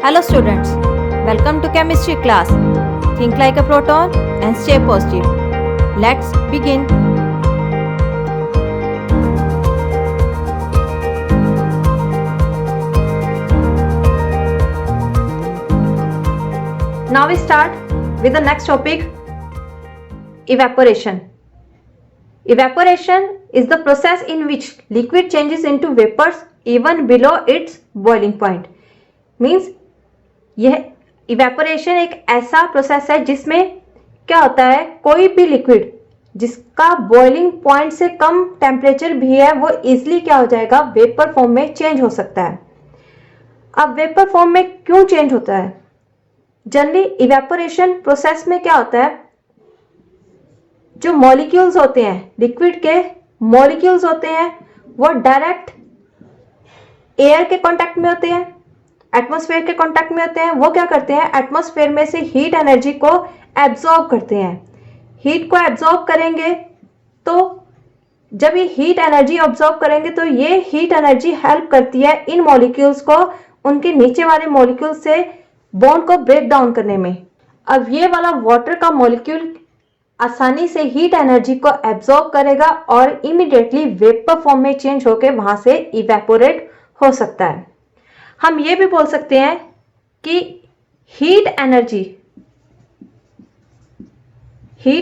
Hello students, welcome to chemistry class. Think like a proton and stay positive. Let's begin. Now we start with the next topic, evaporation. Evaporation is the process in which liquid changes into vapors even below its boiling point. Means यह evaporation एक ऐसा process है जिसमें क्या होता है, कोई भी लिक्विड जिसका बॉइलिंग पॉइंट से कम टेम्परेचर भी है वो इजीली क्या हो जाएगा, वेपर फॉर्म में चेंज हो सकता है। अब वेपर फॉर्म में क्यों चेंज होता है? जनरली इवेपोरेशन प्रोसेस में क्या होता है, जो मॉलिक्यूल्स होते हैं, लिक्विड के मॉलिक्यूल्स होते हैं, वो डायरेक्ट एयर के कांटेक्ट में होते हैं, एटमॉस्फेयर के कांटेक्ट में होते हैं। वो क्या करते हैं, एटमॉस्फेयर में से हीट एनर्जी को एब्जॉर्ब करते हैं। हीट को एब्जॉर्ब करेंगे तो जब ये हीट एनर्जी ऑब्जॉर्ब करेंगे तो ये हीट एनर्जी हेल्प करती है इन मॉलिक्यूल्स को उनके नीचे वाले मॉलिक्यूल से बॉन्ड को ब्रेक डाउन करने में। अब ये वाला वाटर का मॉलिक्यूल आसानी से हीट एनर्जी को एब्जॉर्ब करेगा और इमीडिएटली वेपर फॉर्म में चेंज होकर वहां से इवेपोरेट हो सकता है। हम ये भी बोल सकते हैं कि हीट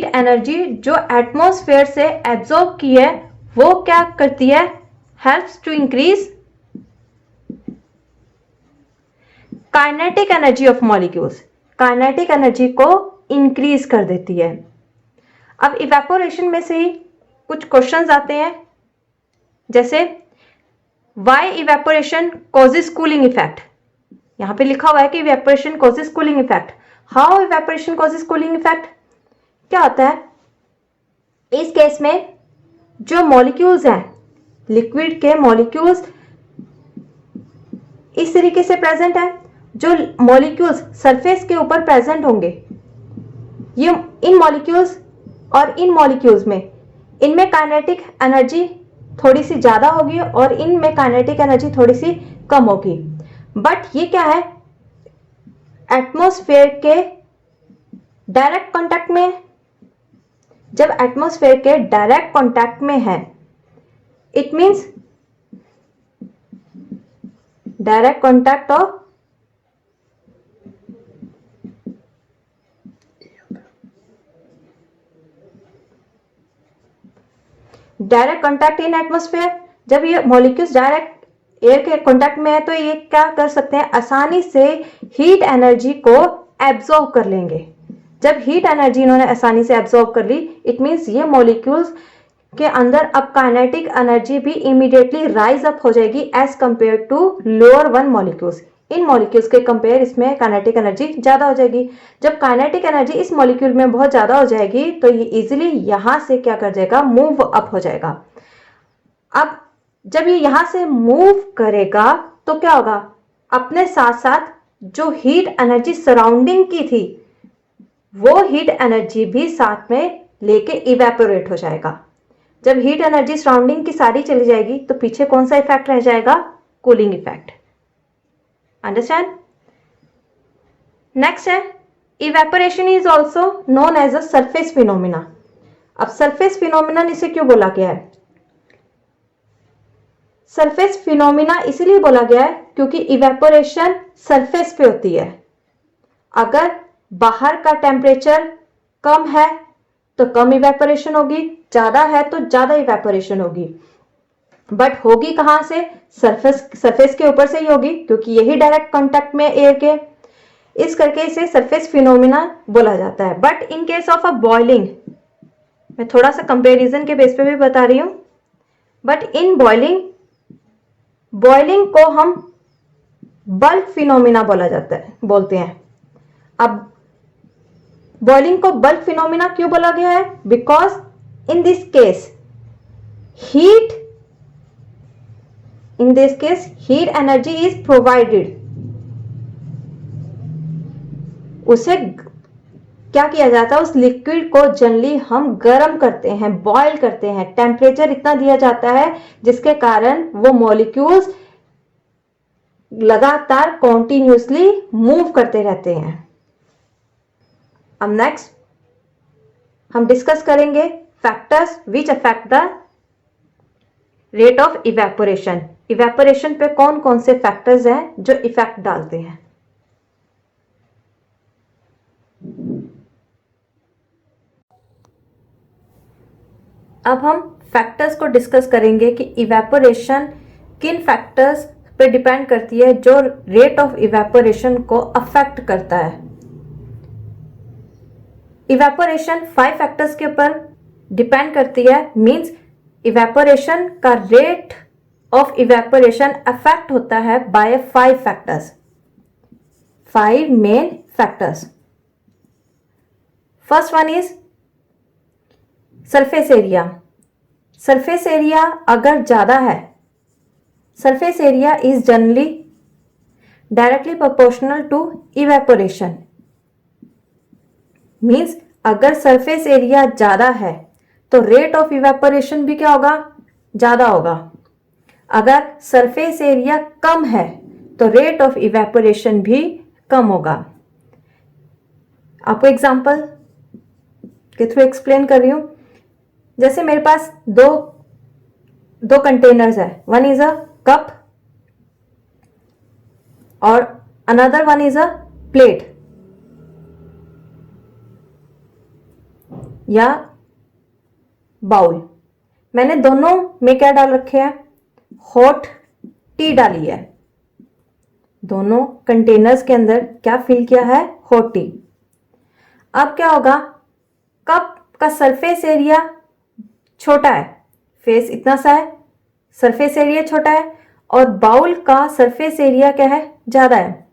एनर्जी जो एटमॉस्फेयर से एब्जॉर्ब की है वो क्या करती है, helps to increase kinetic energy of molecules, kinetic energy को इंक्रीज कर देती है। अब इवेपोरेशन में से ही कुछ क्वेश्चंस आते हैं, जैसे Why evaporation causes cooling effect? यहां पे लिखा हुआ है कि evaporation causes cooling effect. How evaporation causes cooling effect? क्या होता है इस केस में, जो मॉलिक्यूल्स हैं, लिक्विड के मॉलिक्यूल्स इस तरीके से प्रेजेंट है। जो मॉलिक्यूल्स सरफेस के ऊपर प्रेजेंट होंगे, ये इन मॉलिक्यूल्स और इन मॉलिक्यूल्स में, इनमें काइनेटिक एनर्जी थोड़ी सी ज्यादा होगी और इनमें काइनेटिक एनर्जी थोड़ी सी कम होगी। बट ये क्या है, एटमॉस्फेयर के डायरेक्ट कांटेक्ट में। जब एटमॉस्फेयर के डायरेक्ट कांटेक्ट में है, it means direct contact of direct contact in atmosphere. जब ये मॉलिक्यूल्स डायरेक्ट एयर के कांटेक्ट में है तो ये क्या कर सकते हैं, आसानी से हीट एनर्जी को एब्जॉर्ब कर लेंगे। जब हीट एनर्जी इन्होंने आसानी से एब्जॉर्ब कर ली, इट मींस ये मॉलिक्यूल्स के अंदर अब काइनेटिक एनर्जी भी इमीडिएटली राइज अप हो जाएगी as compare to lower one molecules. इन मॉलिक्यूल्स के कंपेयर इसमें काइनेटिक एनर्जी ज्यादा हो जाएगी। जब काइनेटिक एनर्जी इस मॉलिक्यूल में बहुत ज्यादा हो जाएगी तो ये इजीली यहां से क्या कर जाएगा, मूव अप हो जाएगा। अब जब ये यहां से मूव करेगा तो क्या होगा, अपने साथ साथ जो हीट एनर्जी सराउंडिंग की थी वो हीट एनर्जी भी साथ में लेके इवेपोरेट हो जाएगा। जब हीट एनर्जी सराउंडिंग की सारी चली जाएगी तो पीछे कौन सा इफेक्ट रह जाएगा, कूलिंग इफेक्ट। अंडरस्टैंड? नेक्स्ट है, evaporation is also known as a surface phenomena. अब सरफेस फिनोमिना इसे क्यों बोला गया है? सरफेस फिनोमिना इसलिए बोला गया है क्योंकि इवेपोरेशन सरफेस पे होती है। अगर बाहर का टेम्परेचर कम है तो कम इवेपोरेशन होगी, ज्यादा है तो ज्यादा इवेपोरेशन होगी। बट होगी कहां से, सरफेस के ऊपर से ही होगी क्योंकि यही डायरेक्ट कांटेक्ट में एयर के। इस करके इसे सरफेस फिनोमिना बोला जाता है। But in case of a boiling, मैं थोड़ा सा कंपैरिजन के बेस पे भी बता रही हूं, बट इन बॉइलिंग को हम बल्क फिनोमिना बोलते हैं। अब बॉइलिंग को बल्क फिनोमिना क्यों बोला गया है, because in this case heat energy is provided। उसे क्या किया जाता है, उस लिक्विड को जनरली हम गर्म करते हैं, बॉयल करते हैं, टेम्परेचर इतना दिया जाता है जिसके कारण वो मॉलिक्यूल्स लगातार कॉन्टिन्यूसली मूव करते रहते हैं। अब नेक्स्ट हम डिस्कस करेंगे factors which affect the rate of evaporation. Evaporation पे कौन कौन से फैक्टर्स हैं जो इफेक्ट डालते हैं। अब हम फैक्टर्स को डिस्कस करेंगे कि इवेपोरेशन किन फैक्टर्स पे डिपेंड करती है जो रेट ऑफ इवेपोरेशन को अफेक्ट करता है। इवेपोरेशन 5 फैक्टर्स के ऊपर डिपेंड करती है, मींस इवेपोरेशन का रेट ऑफ इवेपोरेशन अफेक्ट होता है by 5 factors, 5 main factors. First one is surface area. Surface area अगर ज्यादा है, surface area is generally directly proportional to evaporation. Means अगर सरफेस एरिया ज्यादा है तो रेट ऑफ इवेपोरेशन भी क्या होगा, ज्यादा होगा। अगर सरफेस एरिया कम है तो रेट ऑफ इवेपोरेशन भी कम होगा। आपको एग्जांपल के थ्रू एक्सप्लेन कर रही हूं। जैसे मेरे पास दो कंटेनर्स है, वन इज अ कप और another one is a plate या बाउल। मैंने दोनों में क्या डाल रखे हैं, हॉट टी डाली है। दोनों कंटेनर्स के अंदर क्या फिल किया है, हॉट टी। अब क्या होगा, कप का सरफेस एरिया छोटा है, फेस इतना सा है, सरफेस एरिया छोटा है, और बाउल का सरफेस एरिया क्या है, ज्यादा है।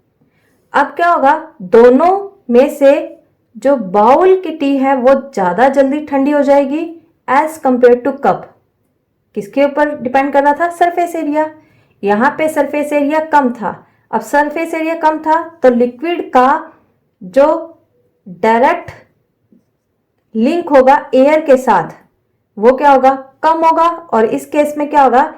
अब क्या होगा, दोनों में से जो बाउल की टी है वो ज्यादा जल्दी ठंडी हो जाएगी एज कंपेयर टू कप। किसके ऊपर डिपेंड कर रहा था, सरफेस एरिया। यहां पे सरफेस एरिया कम था। अब सरफेस एरिया कम था तो लिक्विड का जो डायरेक्ट लिंक होगा एयर के साथ वो क्या होगा, कम होगा, और इस केस में क्या होगा,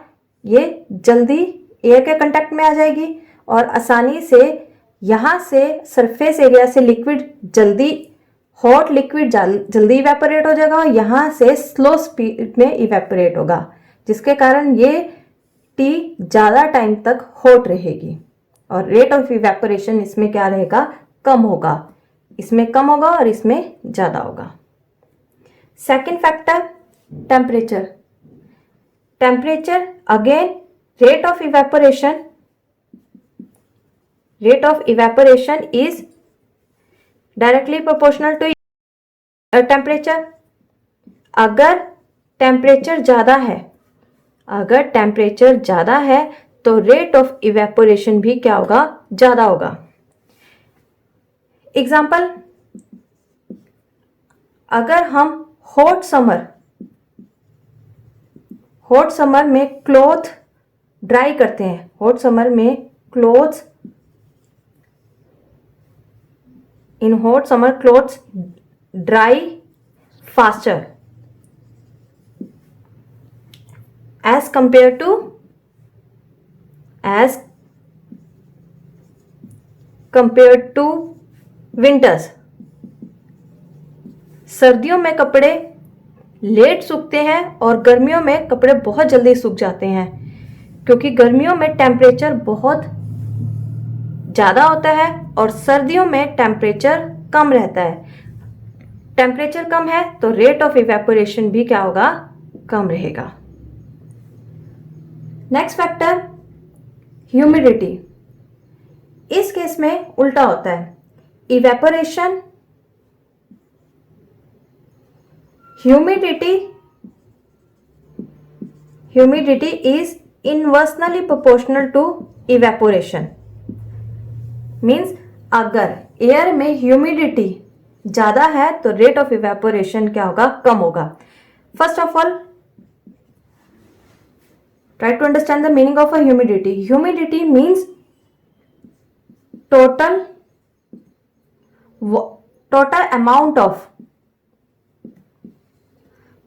ये जल्दी एयर के कांटेक्ट में आ जाएगी और आसानी से यहां से सरफेस एरिया से लिक्विड जल्दी, हॉट लिक्विड जल्दी इवेपोरेट हो जाएगा और यहां से स्लो स्पीड में इवेपोरेट होगा, जिसके कारण ये टी ज्यादा टाइम तक हॉट रहेगी और रेट ऑफ इवेपोरेशन इसमें क्या रहेगा, कम होगा। इसमें कम होगा और इसमें ज्यादा होगा। Second factor, temperature. Temperature again rate of evaporation is directly proportional to temperature। अगर टेम्परेचर ज्यादा है तो रेट ऑफ इवेपोरेशन भी क्या होगा, ज्यादा होगा। एग्जाम्पल, अगर हम हॉट समर में क्लॉथ ड्राई करते हैं, हॉट समर में clothes dry faster as compared to winters। सर्दियों में कपड़े लेट सूखते हैं और गर्मियों में कपड़े बहुत जल्दी सूख जाते हैं, क्योंकि गर्मियों में टेम्परेचर बहुत ज्यादा होता है और सर्दियों में टेम्परेचर कम रहता है। टेम्परेचर कम है तो रेट ऑफ इवेपोरेशन भी क्या होगा, कम रहेगा। Next factor, humidity. इस केस में उल्टा होता है। Evaporation, humidity is inversely proportional to evaporation. Means अगर एयर में ह्यूमिडिटी ज्यादा है तो रेट ऑफ इवेपोरेशन क्या होगा, कम होगा। First of all try to understand the meaning of a humidity. Humidity means total amount of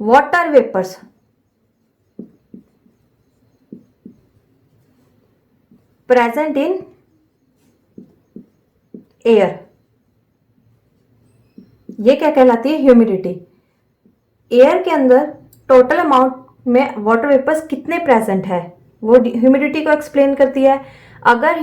water vapors present in air, ये क्या कहलाती है? ह्यूमिडिटी। एयर के अंदर टोटल अमाउंट में वाटर वेपर्स कितने प्रेजेंट है, वो ह्यूमिडिटी को एक्सप्लेन करती है। अगर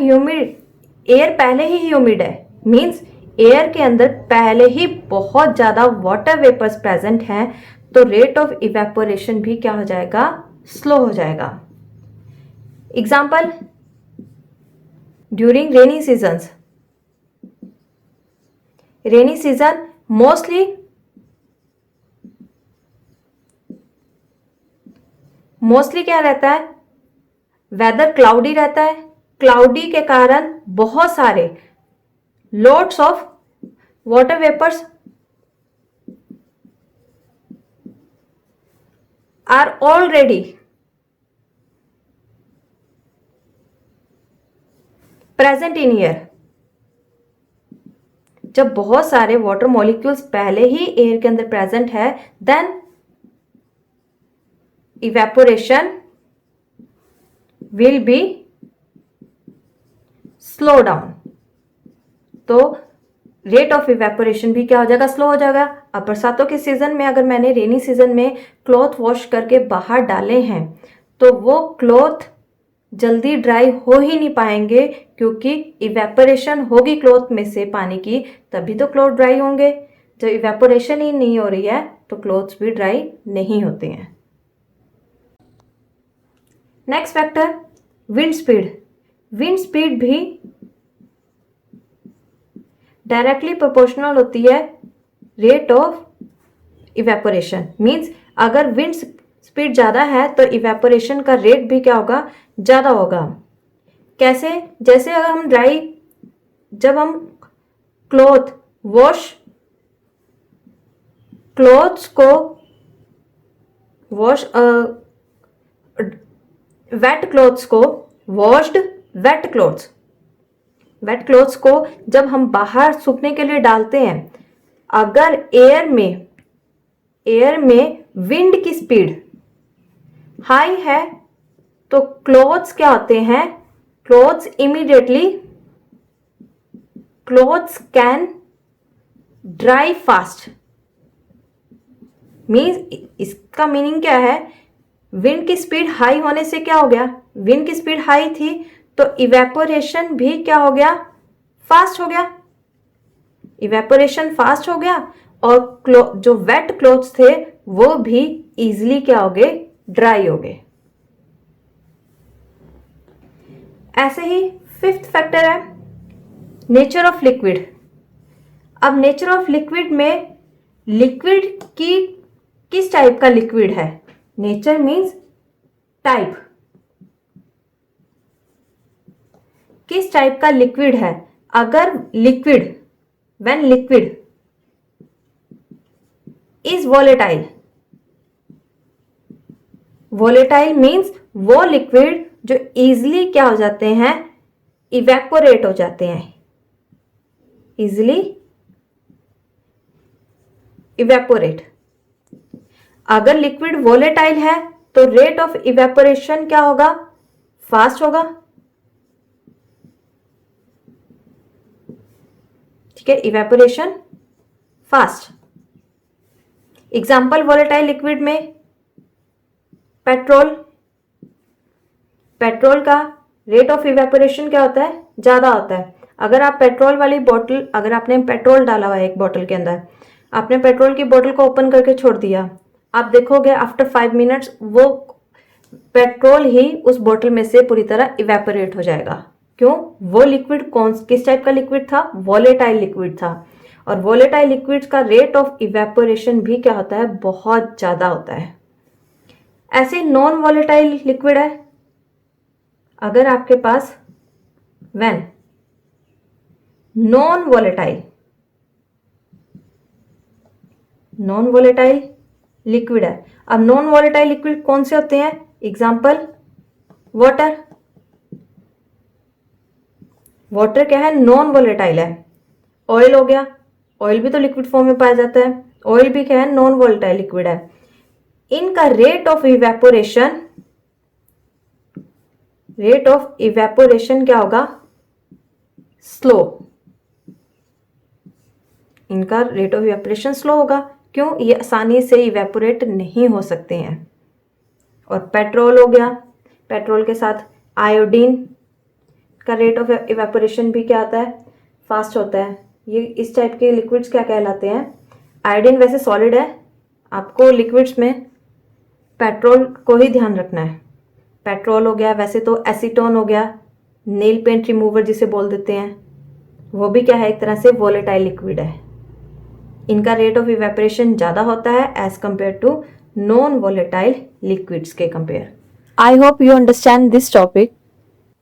एयर पहले ही ह्यूमिड है, मींस एयर के अंदर पहले ही बहुत ज्यादा वाटर वेपर्स प्रेजेंट हैं, तो रेट ऑफ इवेपोरेशन भी क्या हो जाएगा? स्लो हो जाएगा। Example, during rainy seasons, rainy season mostly क्या रहता है? वेदर क्लाउडी रहता है। क्लाउडी के कारण बहुत सारे loads of water vapours are already present in air. जब बहुत सारे वाटर मॉलिक्यूल्स पहले ही एयर के अंदर प्रेजेंट है, then evaporation will be slow down. तो रेट ऑफ इवेपोरेशन भी क्या हो जाएगा? स्लो हो जाएगा। अब बरसातों के सीजन में अगर मैंने रेनी सीजन में क्लॉथ वॉश करके बाहर डाले हैं, तो वो क्लॉथ जल्दी ड्राई हो ही नहीं पाएंगे, क्योंकि इवेपोरेशन होगी क्लॉथ में से पानी की, तभी तो क्लॉथ ड्राई होंगे। जब इवेपोरेशन ही नहीं हो रही है तो क्लॉथ्स भी ड्राई नहीं होते हैं। Next factor, wind speed. Wind speed भी डायरेक्टली प्रोपोर्शनल होती है रेट ऑफ इवेपोरेशन। मींस अगर विंड स्पीड ज़्यादा है तो इवेपोरेशन का रेट भी क्या होगा? ज़्यादा होगा। कैसे? जैसे अगर हम जब हम क्लोथ्स को वॉश वेट क्लोथ्स को वॉश्ड वेट क्लोथ्स को जब हम बाहर सूखने के लिए डालते हैं, अगर एयर में विंड की स्पीड हाई है तो क्लोथ्स क्या होते हैं? Clothes can dry fast. Means इसका मीनिंग क्या है? विंड की स्पीड हाई होने से क्या हो गया? विंड की स्पीड हाई थी तो इवेपोरेशन भी क्या हो गया? फास्ट हो गया। इवेपोरेशन फास्ट हो गया और जो वेट क्लोथ्स थे वो भी इजीली क्या हो गए? ड्राई हो गए। ऐसे ही फिफ्थ फैक्टर है नेचर ऑफ लिक्विड। अब नेचर ऑफ लिक्विड में लिक्विड की किस टाइप का लिक्विड है? Nature means type. किस टाइप का लिक्विड है? अगर when liquid is volatile means वो लिक्विड जो इजिली क्या हो जाते हैं? इवेपोरेट हो जाते हैं। Easily evaporate. अगर लिक्विड वोलेटाइल है तो रेट ऑफ इवेपोरेशन क्या होगा? फास्ट होगा। ठीक है, evaporation fast. Example volatile liquid में पेट्रोल का रेट ऑफ इवेपोरेशन क्या होता है? ज्यादा होता है। अगर आप पेट्रोल वाली बोतल, अगर आपने पेट्रोल डाला हुआ है एक बोतल के अंदर, आपने पेट्रोल की बोतल को ओपन करके छोड़ दिया, आप देखोगे आफ्टर 5 मिनट्स वो पेट्रोल ही उस बोतल में से पूरी तरह इवेपोरेट हो जाएगा। क्यों? वो लिक्विड किस टाइप का लिक्विड था? वोलेटाइल लिक्विड था। और वोलेटाइल लिक्विड्स का रेट ऑफ इवेपोरेशन भी क्या होता है? बहुत ज्यादा होता है। ऐसे नॉन वोलेटाइल लिक्विड है। अगर आपके पास नॉन वोलेटाइल लिक्विड है। अब नॉन वोलेटाइल लिक्विड कौन से होते हैं? एग्जाम्पल वाटर क्या है? नॉन वोलेटाइल है। ऑयल हो गया, ऑयल भी तो लिक्विड फॉर्म में पाया जाता है। ऑयल भी क्या है? नॉन वोलेटाइल लिक्विड है। इनका rate of evaporation rate of evaporation क्या होगा? स्लो। इनका रेट ऑफ इवेपोरेशन स्लो होगा। क्यों? ये आसानी से इवेपोरेट नहीं हो सकते हैं। और पेट्रोल हो गया, पेट्रोल के साथ आयोडीन का रेट ऑफ इवेपोरेशन भी क्या आता है? फास्ट होता है। ये इस टाइप के लिक्विड्स क्या कहलाते हैं? आयोडीन वैसे सॉलिड है, आपको लिक्विड्स में पेट्रोल को ही ध्यान रखना है। पेट्रोल हो गया, वैसे तो एसीटोन हो गया, नेल पेंट रिमूवर जिसे बोल देते हैं, वो भी क्या है? एक तरह से वोलेटाइल लिक्विड है। इनका रेट ऑफ इवेपोरेशन ज़्यादा होता है as compare to non volatile liquids के compare. I hope you understand this topic.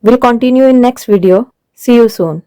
We'll continue in next video. See you soon.